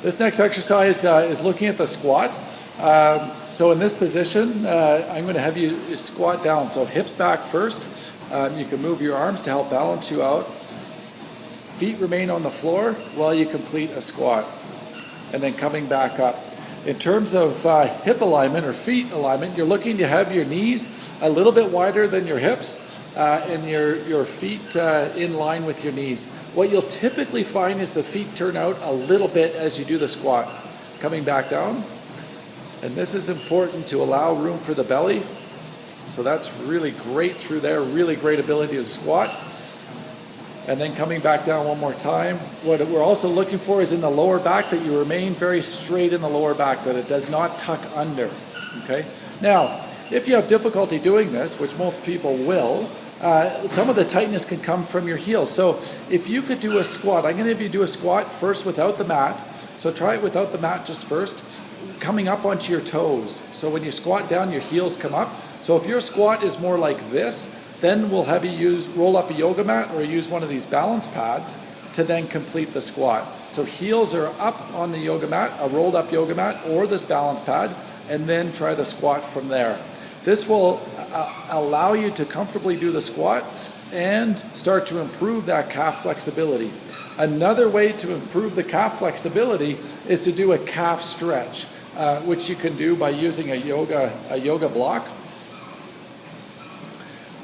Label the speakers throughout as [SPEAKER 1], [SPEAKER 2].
[SPEAKER 1] This next exercise is looking at the squat. So in this position, I'm going to have you squat down. So hips back first. You can move your arms to help balance you out. Feet remain on the floor while you complete a squat. And then coming back up. In terms of hip alignment or feet alignment, you're looking to have your knees a little bit wider than your hips and your feet in line with your knees. What you'll typically find is the feet turn out a little bit as you do the squat. Coming back down. And this is important to allow room for the belly. So that's really great through there, really great ability to squat. And then coming back down one more time. What we're also looking for is in the lower back that you remain very straight in the lower back, that it does not tuck under. Okay. Now, if you have difficulty doing this, which most people will, some of the tightness can come from your heels. So if you could do a squat, I'm going to have you do a squat first without the mat. So try it without the mat just first, coming up onto your toes. So when you squat down, your heels come up. So if your squat is more like this, then we'll have you roll up a yoga mat or use one of these balance pads to then complete the squat. So heels are up on the yoga mat, a rolled up yoga mat or this balance pad, and then try the squat from there. This will allow you to comfortably do the squat and start to improve that calf flexibility. Another way to improve the calf flexibility is to do a calf stretch, which you can do by using a yoga block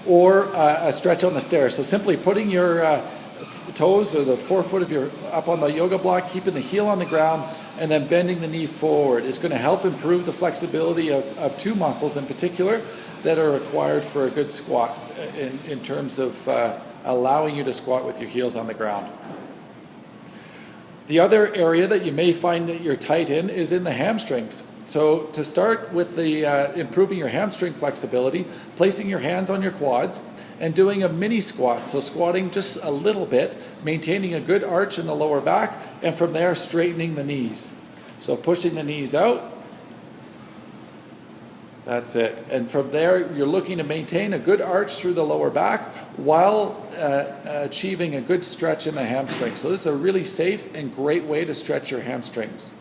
[SPEAKER 1] or a stretch on the stairs. So simply putting your toes or the forefoot of your up on the yoga block, keeping the heel on the ground, and then bending the knee forward is going to help improve the flexibility of two muscles in particular that are required for a good squat in terms of allowing you to squat with your heels on the ground. The other area that you may find that you're tight in is in the hamstrings. So to start with the improving your hamstring flexibility, placing your hands on your quads and doing a mini squat. So squatting just a little bit, maintaining a good arch in the lower back, and from there straightening the knees. So pushing the knees out. That's it. And from there, you're looking to maintain a good arch through the lower back while achieving a good stretch in the hamstring. So this is a really safe and great way to stretch your hamstrings.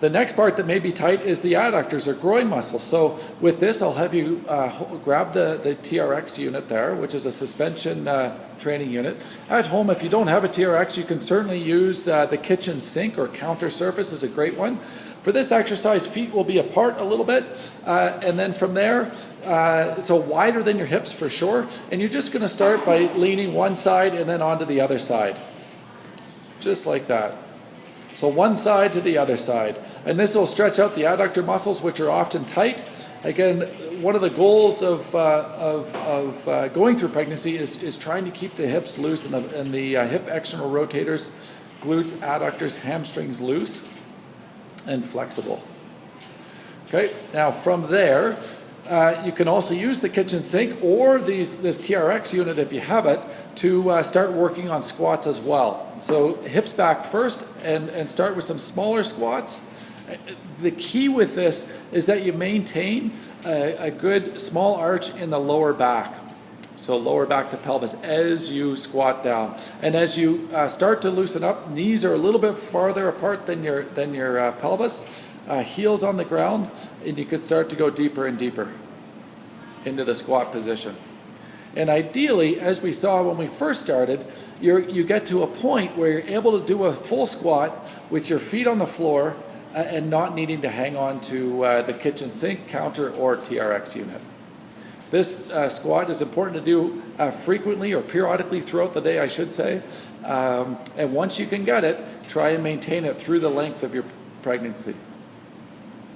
[SPEAKER 1] The next part that may be tight is the adductors or groin muscles. So with this, I'll have you grab the TRX unit there, which is a suspension training unit. At home, if you don't have a TRX, you can certainly use the kitchen sink or counter surface is a great one. For this exercise, feet will be apart a little bit, and then from there, so wider than your hips for sure, and you're just going to start by leaning one side and then onto the other side. Just like that. So one side to the other side. And this will stretch out the adductor muscles, which are often tight. Again, one of the goals of going through pregnancy is trying to keep the hips loose and the hip external rotators, glutes, adductors, hamstrings loose and flexible. Okay, now from there, you can also use the kitchen sink or this TRX unit if you have it to start working on squats as well. So hips back first and start with some smaller squats. The key with this is that you maintain a good small arch in the lower back. So lower back to pelvis as you squat down. And as you start to loosen up, knees are a little bit farther apart than your pelvis. Heels on the ground, and you can start to go deeper and deeper into the squat position. And ideally, as we saw when we first started, you get to a point where you're able to do a full squat with your feet on the floor and not needing to hang on to the kitchen sink, counter, or TRX unit. This squat is important to do frequently or periodically throughout the day, I should say. And once you can get it, try and maintain it through the length of your pregnancy.